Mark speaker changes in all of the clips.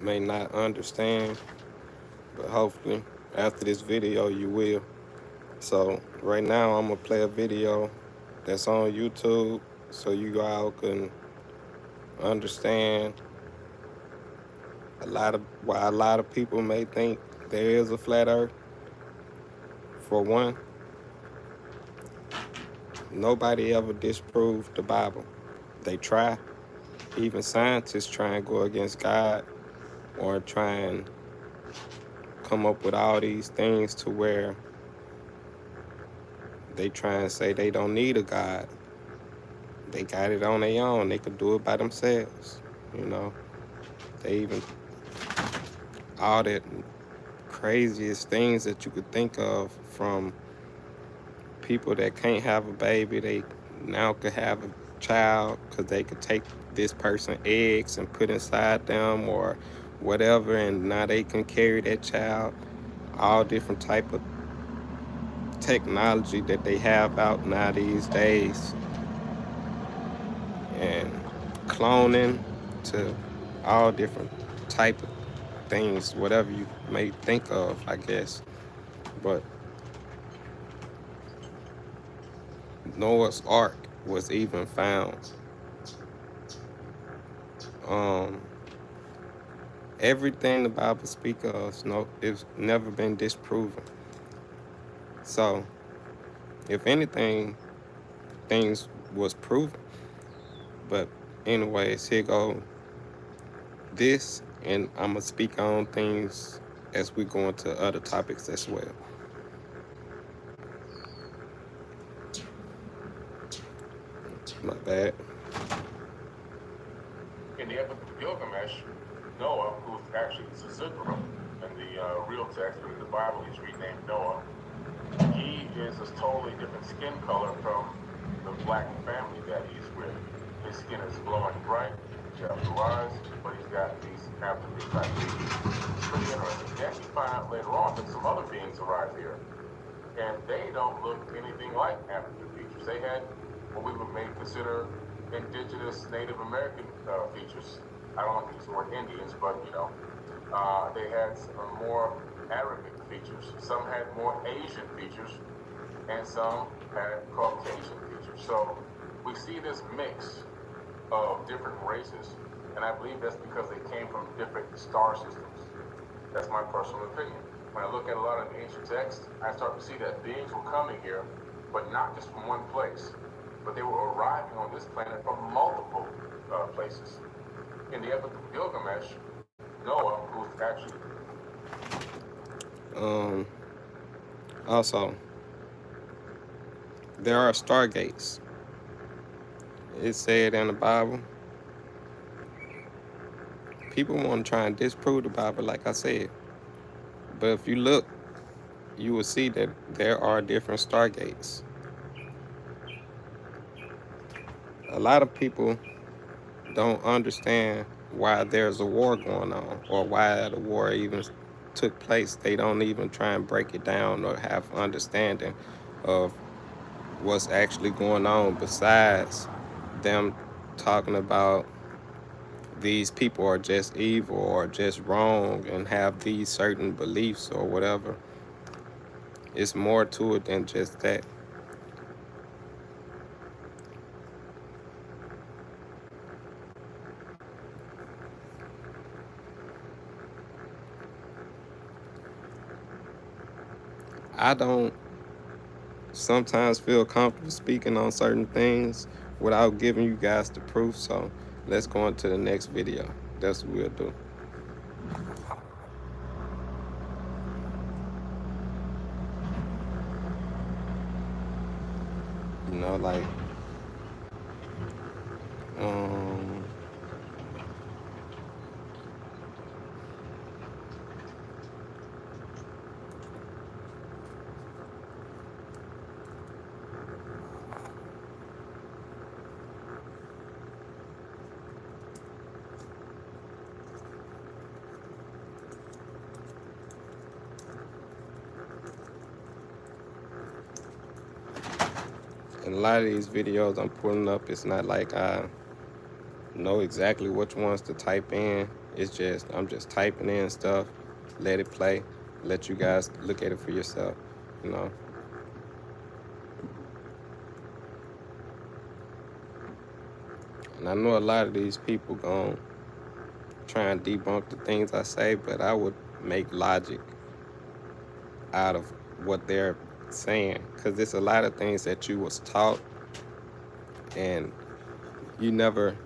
Speaker 1: may not understand, but hopefully after this video you will. So right now I'm gonna play a video that's on YouTube so you all can understand why a lot of people may think there is a flat earth. For one, nobody ever disproved the Bible. They try. Even scientists try and go against God or try and come up with all these things to where they try and say they don't need a God. They got it on their own. They could do it by themselves. You know, they even all that craziest things that you could think of, from people that can't have a baby, they now could have a child because they could take this person's eggs and put inside them or whatever, and now they can carry that child. All different type of technology that they have out now these days, and cloning to all different type of things, whatever you may think of, I guess. But Noah's Ark was even found. Um, Everything the Bible speaks of, no, it's never been disproven. So, if anything, things was proven. But anyways, here go this, and I'm gonna speak on things as we go into other topics as well. My bad.
Speaker 2: In the Epic of Gilgamesh, Noah, who's actually Zizigro in the real text, but in the Bible he's renamed Noah, he is a totally different skin color from the black family that he's with. His skin is glowing bright, he has blue eyes, but he's got these African type features. It's pretty interesting. You actually find out later on that some other beings arrive here, and they don't look anything like African features. They had what we would maybe consider indigenous Native American features. I don't want to use the word Indians, but they had some more Arabic features. Some had more Asian features, and some had Caucasian features. So we see this mix of different races, and I believe that's because they came from different star systems. That's my personal opinion. When I look at a lot of the ancient texts, I start to see that beings were coming here, but not just from one place, but they were arriving on this planet from multiple places. In the Epic of Gilgamesh, Noah, who's actually
Speaker 1: Also, there are stargates. It said in the Bible. People want to try and disprove the Bible, like I said. But if you look, you will see that there are different stargates. A lot of people don't understand why there's a war going on or why the war even took place. They don't even try and break it down or have understanding of what's actually going on, besides them talking about these people are just evil or just wrong and have these certain beliefs or whatever. It's more to it than just that. I don't sometimes feel comfortable speaking on certain things without giving you guys the proof. So let's go into the next video. That's what we'll do. Like, um, and a lot of these videos I'm putting up, it's not like I know exactly which ones to type in. It's just I'm just typing in stuff, let it play, let you guys look at it for yourself, you know. And I know a lot of these people gon' try and debunk the things I say, but I would make logic out of what they're saying, because there's a lot of things that you was taught, and you never.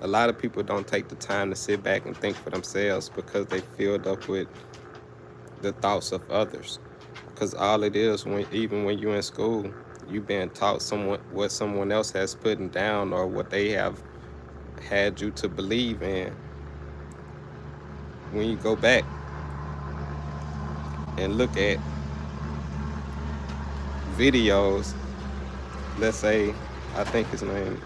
Speaker 1: A lot of people don't take the time to sit back and think for themselves because they filled up with the thoughts of others. Because all it is, even when you're in school, you being taught what someone else has put down or what they have had you to believe in. When you go back and look at videos, let's say, I think his name,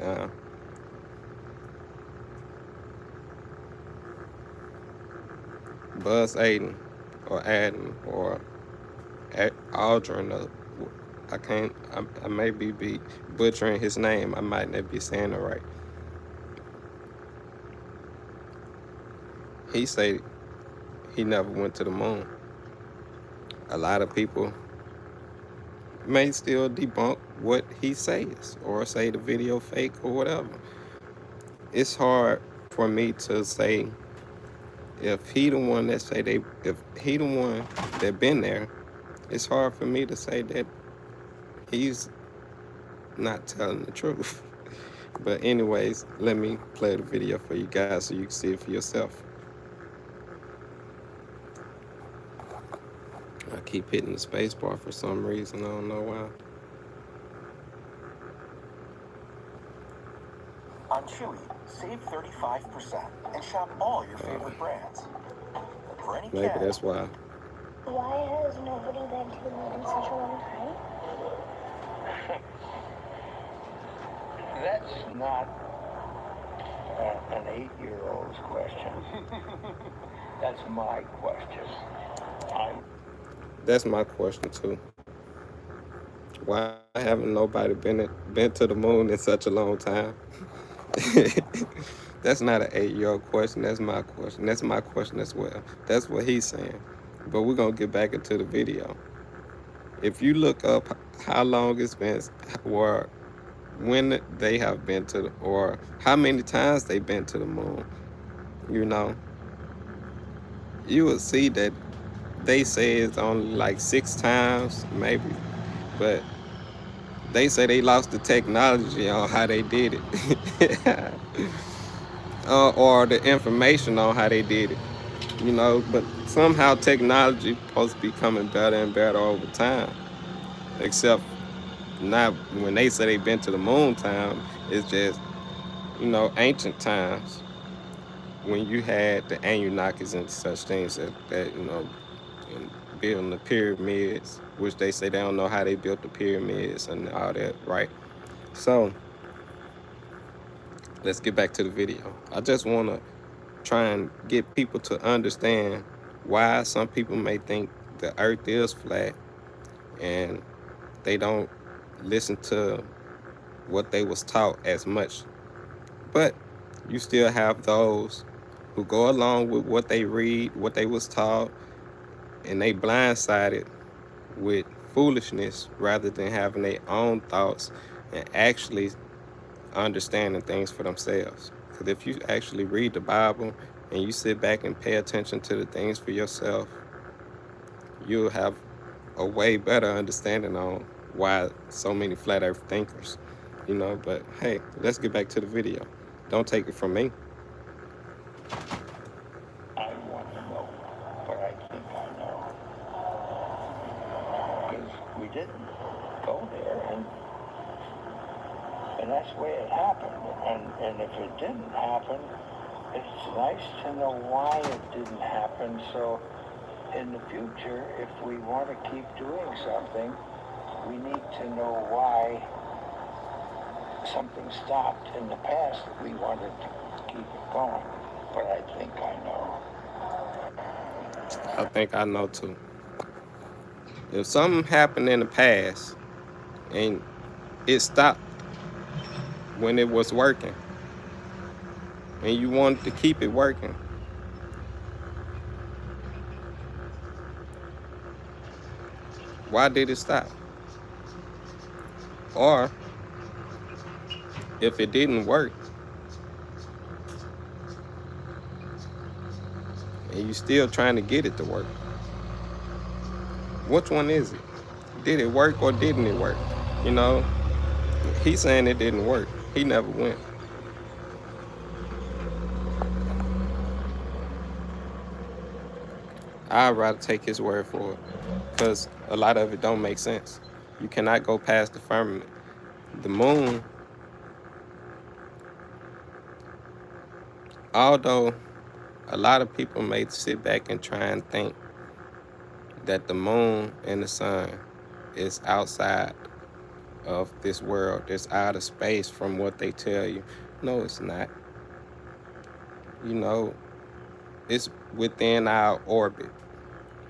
Speaker 1: uh, Buzz Aiden or Aden or Aldrin. I can't. I may be butchering his name. I might not be saying it right. He said he never went to the moon. A lot of people may still debunk what he says or say the video fake or whatever. It's hard for me to say if he the one that say they if he the one that been there. It's hard for me to say that he's not telling the truth. But anyways, let me play the video for you guys so you can see it for yourself. I keep hitting the space bar for some reason. I don't know why.
Speaker 3: On Chewy, save 35% and shop all your favorite brands. For any
Speaker 1: Maybe
Speaker 3: cat,
Speaker 1: that's why.
Speaker 4: Why has nobody been to the moon in such a long time?
Speaker 5: That's not an 8-year-old's question. That's my question.
Speaker 1: That's my question too. Why haven't nobody been to the moon in such a long time? That's not an 8-year-old question. That's my question. That's my question as well. That's what he's saying. But we're gonna get back into the video. If you look up how long it's been, or when they have been to, or how many times they've been to the moon, you know, you will see that they say it's only like 6 times, maybe, but they say they lost the technology on how they did it, or the information on how they did it, you know. But somehow technology supposed to be coming better and better over time. Except not when they say they've been to the moon time. It's just, you know, ancient times when you had the Anunnakis and such things that you know, and building the pyramids, which they say they don't know how they built the pyramids and all that, right? So let's get back to the video. I just want to try and get people to understand why some people may think the earth is flat and they don't listen to what they was taught as much. But you still have those who go along with what they read, what they was taught, and they blindsided with foolishness rather than having their own thoughts and actually understanding things for themselves. Because if you actually read the Bible and you sit back and pay attention to the things for yourself, you'll have a way better understanding on why so many flat earth thinkers, you know. But hey, let's get back to the video. Don't take it from me.
Speaker 5: I want to know what I think I know. Because we didn't go there, and that's the way it happened. And if it didn't happen, it's nice to know why it didn't happen, so in the future, if we want to keep doing something, we need to know why something stopped in the past that we wanted to keep it going. But I think I know.
Speaker 1: I think I know too. If something happened in the past and it stopped when it was working and you wanted to keep it working, why did it stop? Or if it didn't work and you still trying to get it to work, which one is it? Did it work or didn't it work? You know, he's saying it didn't work. He never went. I'd rather take his word for it because a lot of it don't make sense. You cannot go past the firmament. The moon, although a lot of people may sit back and try and think that the moon and the sun is outside of this world, it's out of space from what they tell you. No, it's not. You know, it's within our orbit.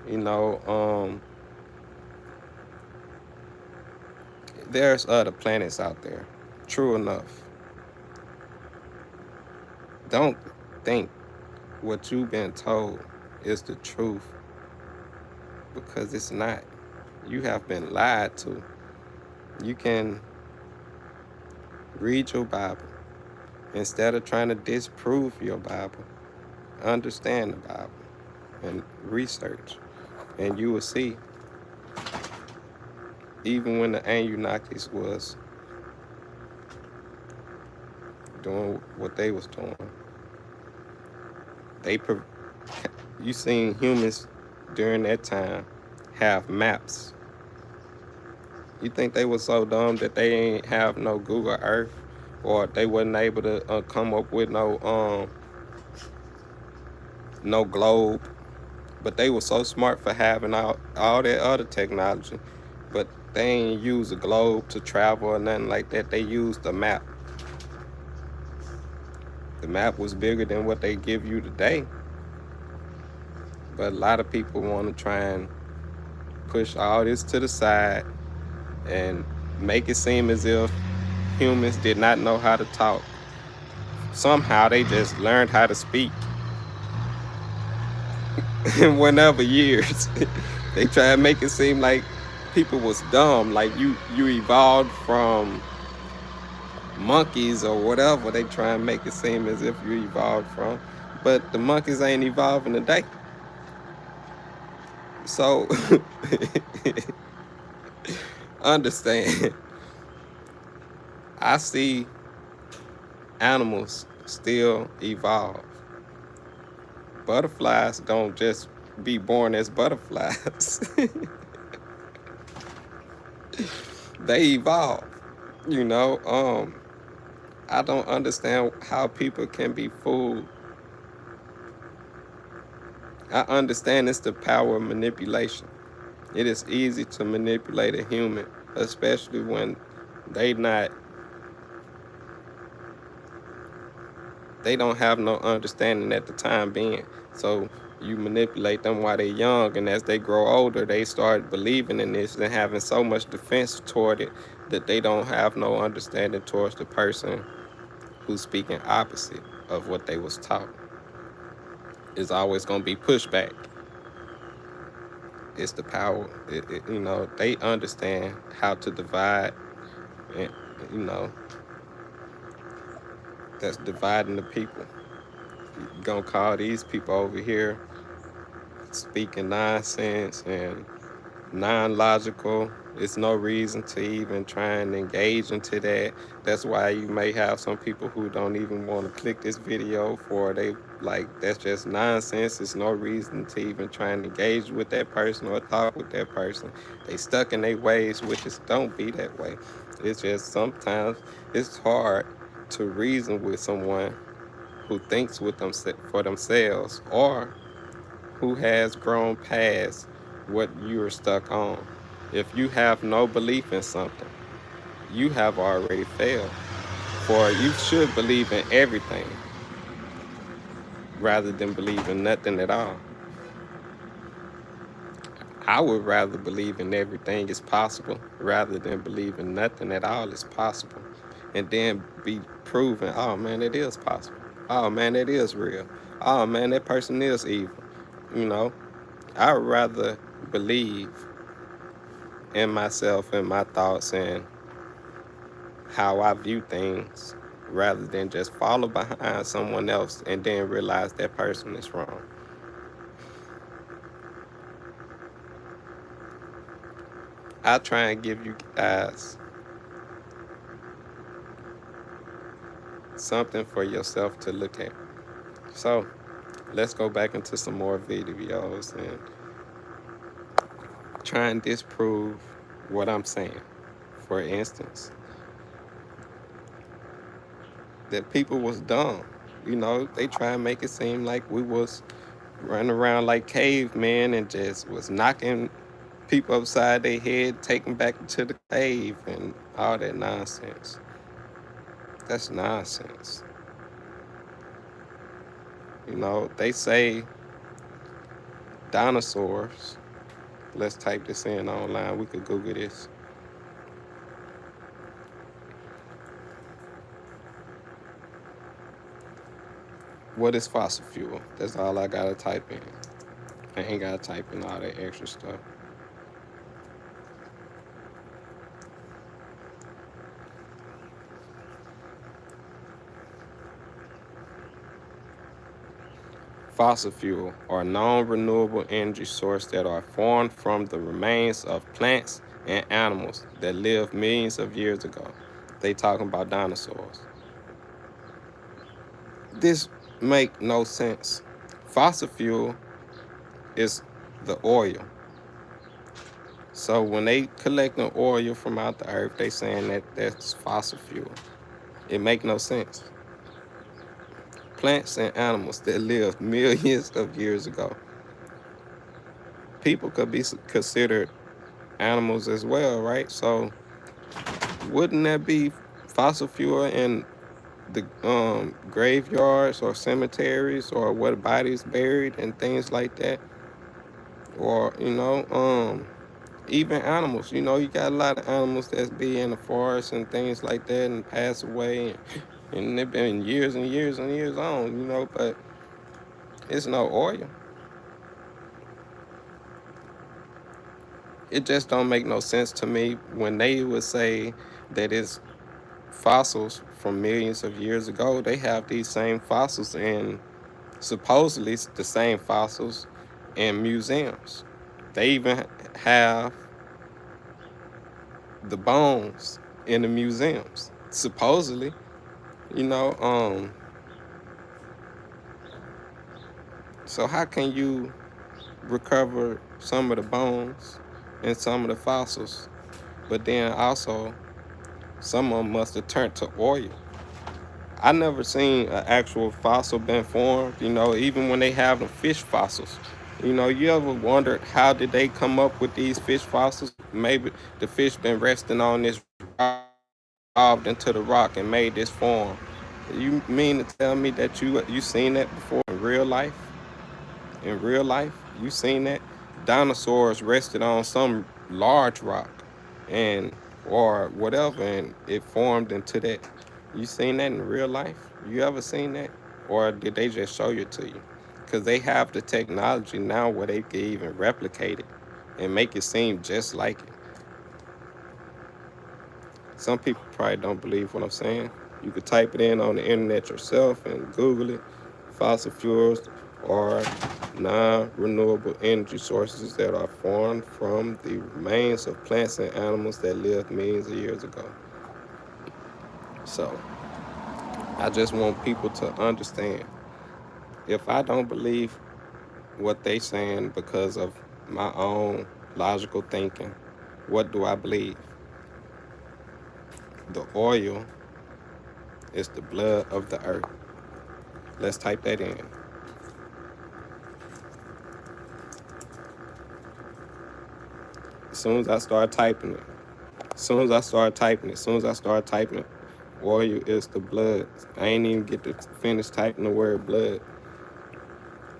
Speaker 1: You know, there's other planets out there. True enough. Don't think what you've been told is the truth, because it's not. You have been lied to. You can read your Bible instead of trying to disprove your Bible. Understand the Bible and research, and you will see. Even when the Anunnakis was doing what they was doing, you seen humans during that time have maps. You think they were so dumb that they ain't have no Google Earth, or they wasn't able to come up with no globe? But they were so smart for having all that other technology, but they ain't use a globe to travel or nothing like that. They used a map. The map was bigger than what they give you today. But a lot of people want to try and push all this to the side and make it seem as if humans did not know how to talk. Somehow they just learned how to speak. In whatever years. They try to make it seem like people was dumb, like you evolved from monkeys or whatever. They try and make it seem as if you evolved from. But the monkeys ain't evolving today. So understand, I see animals still evolve. Butterflies don't just be born as butterflies. They evolve, you know. I don't understand how people can be fooled. I understand it's the power of manipulation. It is easy to manipulate a human, especially when they don't have no understanding at the time being. So you manipulate them while they're young, and as they grow older, they start believing in this and having so much defense toward it that they don't have no understanding towards the person who's speaking opposite of what they was taught. It's always going to be pushback. It's the power. You know, they understand how to divide, and, you know, that's dividing the people. You're going to call these people over here speaking nonsense and non-logical. It's no reason to even try and engage into that. That's why you may have some people who don't even want to click this video for. They like, that's just nonsense. There's no reason to even try and engage with that person or talk with that person. They stuck in their ways, which is, don't be that way. It's just sometimes it's hard to reason with someone who thinks with them for themselves, or who has grown past what you are stuck on. If you have no belief in something, you have already failed. For you should believe in everything rather than believe in nothing at all. I would rather believe in everything is possible rather than believe in nothing at all is possible. And then be proven, oh man, it is possible. Oh man, it is real. Oh man, that person is evil. You know, I would rather believe in myself and my thoughts and how I view things rather than just follow behind someone else and then realize that person is wrong. I try and give you guys something for yourself to look at. So let's go back into some more videos and try and disprove what I'm saying. For instance, that people was dumb. You know, they try and make it seem like we was running around like cavemen and just was knocking people upside their head, taking back to the cave and all that nonsense. That's nonsense. You know, they say dinosaurs. Let's type this in online. We could Google this. What is fossil fuel? That's all I gotta type in. I ain't gotta type in all that extra stuff. Fossil fuel are non-renewable energy sources that are formed from the remains of plants and animals that lived millions of years ago. They talking about dinosaurs. This make no sense. Fossil fuel is the oil. So when they collecting oil from out the earth, they saying that that's fossil fuel. It make no sense. Plants and animals that lived millions of years ago. People could be considered animals as well, right? So wouldn't that be fossil fuel in the graveyards or cemeteries or where bodies buried and things like that? Or even animals. You know, you got a lot of animals that's be in the forest and things like that and pass away, and they've been years and years and years on. You know, but it's no oil. It just don't make no sense to me when they would say that it's fossils from millions of years ago. They have these same fossils and supposedly the same fossils in museums. They even have the bones in the museums, supposedly. You know, so how can you recover some of the bones and some of the fossils, but then also some of them must have turned to oil? I never seen an actual fossil been formed, you know, even when they have the fish fossils. You know, you ever wondered how did they come up with these fish fossils? Maybe the fish been resting on this rock, carved into the rock and made this form. You mean to tell me that you seen that before in real life? In real life, you seen that? Dinosaurs rested on some large rock and or whatever and it formed into that. You seen that in real life? You ever seen that? Or did they just show it to you? Because they have the technology now where they can even replicate it and make it seem just like it. Some people probably don't believe what I'm saying. You could type it in on the internet yourself and Google it. Fossil fuels are non-renewable energy sources that are formed from the remains of plants and animals that lived millions of years ago. So I just want people to understand, if I don't believe what they saying because of my own logical thinking, what do I believe? The oil is the blood of the earth. Let's type that in. soon as I start typing it, oil is the blood. I ain't even get to finish typing the word blood.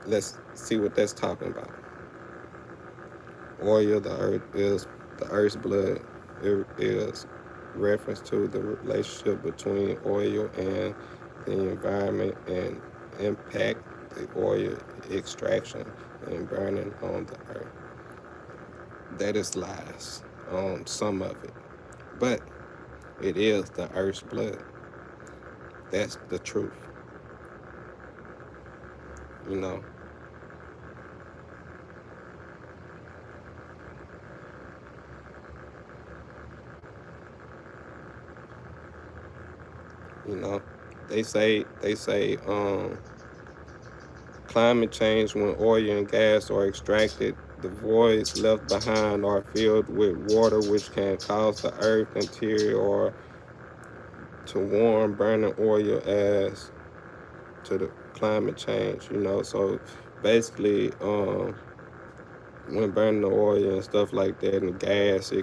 Speaker 1: Let's see what that's talking about. Oil, the earth's blood. It is reference to the relationship between oil and the environment and impact the oil extraction and burning on the earth. That is lies on some of it, but it is the earth's blood. That's the truth. You know, you know, they say climate change when oil and gas are extracted, the voids left behind are filled with water, which can cause the earth interior or to warm. Burning oil as to the climate change. So basically, when burning the oil and stuff like that and the gas, you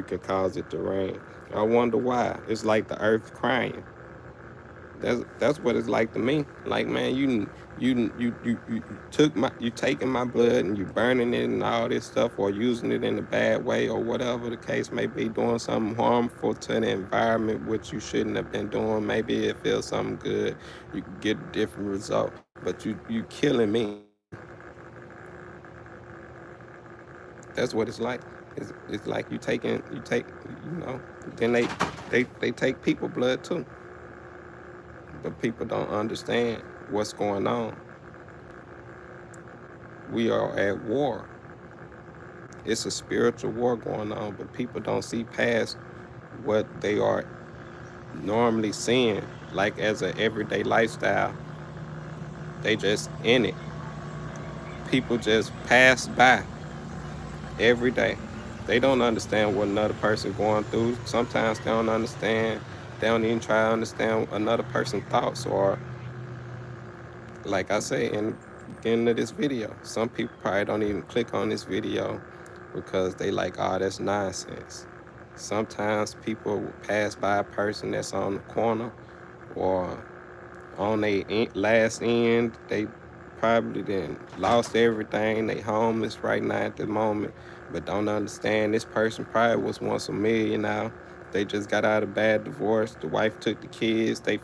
Speaker 1: can cause it to rain. I wonder why. It's like the earth crying. That's what it's like to me. Like, man, you taking my blood and you burning it and all this stuff, or using it in a bad way, or whatever the case may be, doing something harmful to the environment which you shouldn't have been doing. Maybe it feels something good, you can get a different result, but you killing me. That's what it's like. It's like you take, then they take people blood too. But people don't understand what's going on. We are at war. It's a spiritual war going on, but people don't see past what they are normally seeing, like as an everyday lifestyle. They just in it. People just pass by every day. They don't understand what another person going through. Sometimes they don't understand. They don't even try to understand another person's thoughts, or like I say in the beginning of this video, some people probably don't even click on this video because they like, oh, that's nonsense. Sometimes people will pass by a person that's on the corner or on their last end. They probably then lost everything. They homeless right now at the moment, but don't understand this person probably was once a millionaire. They just got out of bad divorce. The wife took the kids. They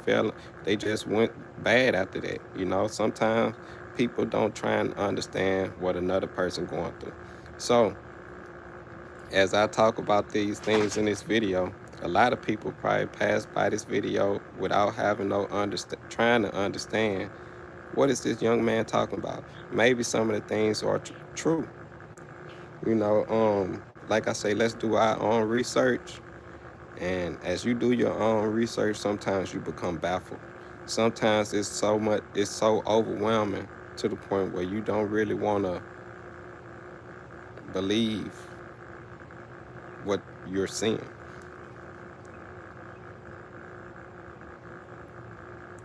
Speaker 1: just went bad after that. Sometimes people don't try and understand what another person going through. So as I talk about these things in this video, a lot of people probably pass by this video without having trying to understand what is this young man talking about. Maybe some of the things are true. Like I say, let's do our own research. And as you do your own research, sometimes you become baffled. Sometimes it's so overwhelming to the point where you don't really want to believe what you're seeing.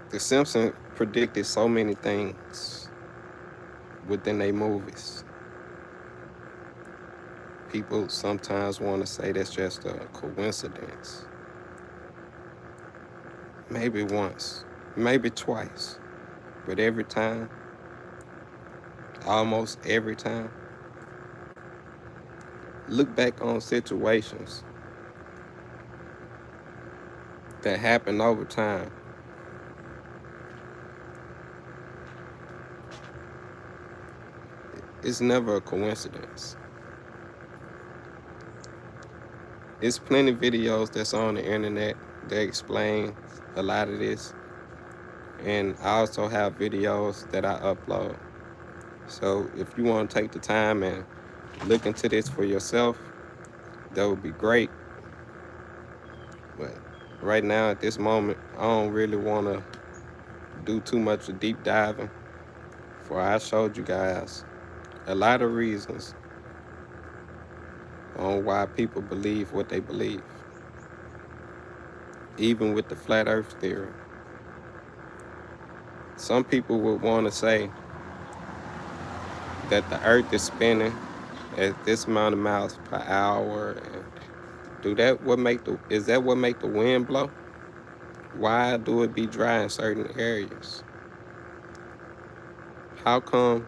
Speaker 1: The Simpsons predicted so many things within their movies. People sometimes want to say that's just a coincidence. Maybe once, maybe twice, but every time, almost every time, look back on situations that happen over time. It's never a coincidence. It's plenty of videos that's on the internet that explain a lot of this. And I also have videos that I upload. So if you want to take the time and look into this for yourself, that would be great. But right now, at this moment, I don't really want to do too much of deep diving. For I showed you guys a lot of reasons on why people believe what they believe. Even with the flat earth theory. Some people would want to say that the earth is spinning at this amount of miles per hour. And is that what make the wind blow? Why do it be dry in certain areas? How come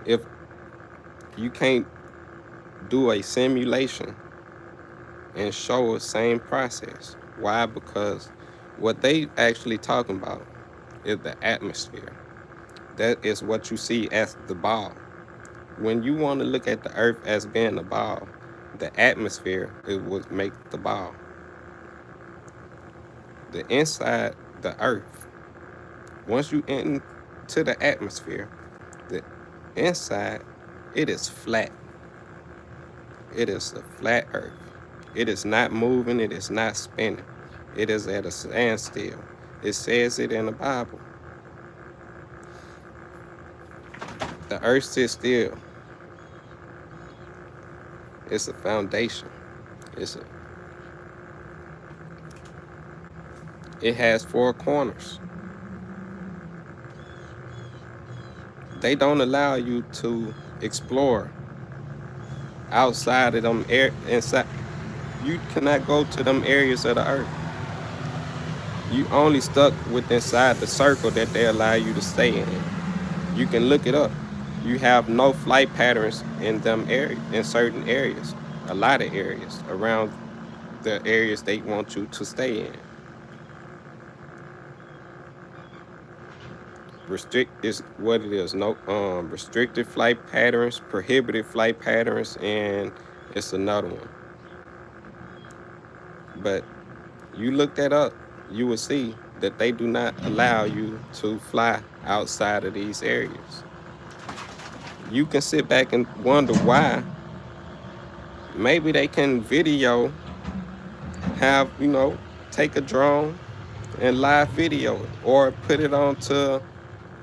Speaker 1: if you can't do a simulation and show the same process? Why? Because what they actually talking about is the atmosphere. That is what you see as the ball. When you want to look at the earth as being the ball, the atmosphere is what make the ball. The inside the earth, once you into the atmosphere, the inside, it is flat. It is a flat earth. It is not moving, it is not spinning. It is at a standstill. It says it in the Bible. The earth sits still. It's a foundation. It has four corners. They don't allow you to explore outside of them inside. You cannot go to them areas of the earth. You only stuck with inside the circle that they allow you to stay in. You can look it up. You have no flight patterns in certain areas, a lot of areas around the areas they want you to stay in. Restrict is what it is. No restricted flight patterns, prohibited flight patterns, and it's another one. But you look that up, you will see that they do not allow you to fly outside of these areas. You can sit back and wonder why. Maybe they can take a drone and live video it, or put it onto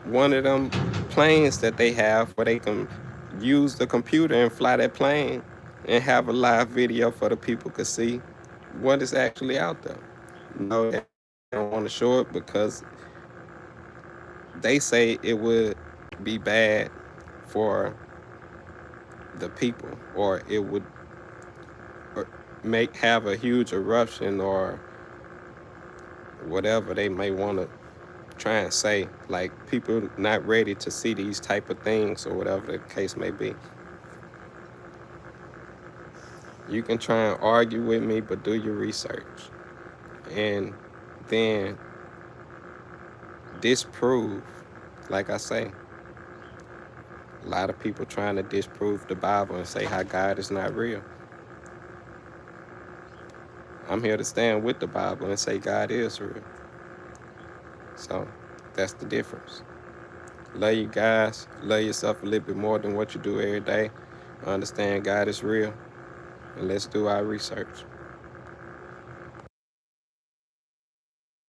Speaker 1: one of them planes that they have where they can use the computer and fly that plane and have a live video for the people to see what is actually out there. No, they don't want to show it because they say it would be bad for the people, or it would have a huge eruption, or whatever they may want to try and say, like people not ready to see these type of things, or whatever the case may be. You can try and argue with me, but do your research and then disprove. Like I say, a lot of people trying to disprove the Bible and say how God is not real. I'm here to stand with the Bible and say God is real. So that's the difference. Love you guys. Love yourself a little bit more than what you do every day. Understand God is real. And let's do our research.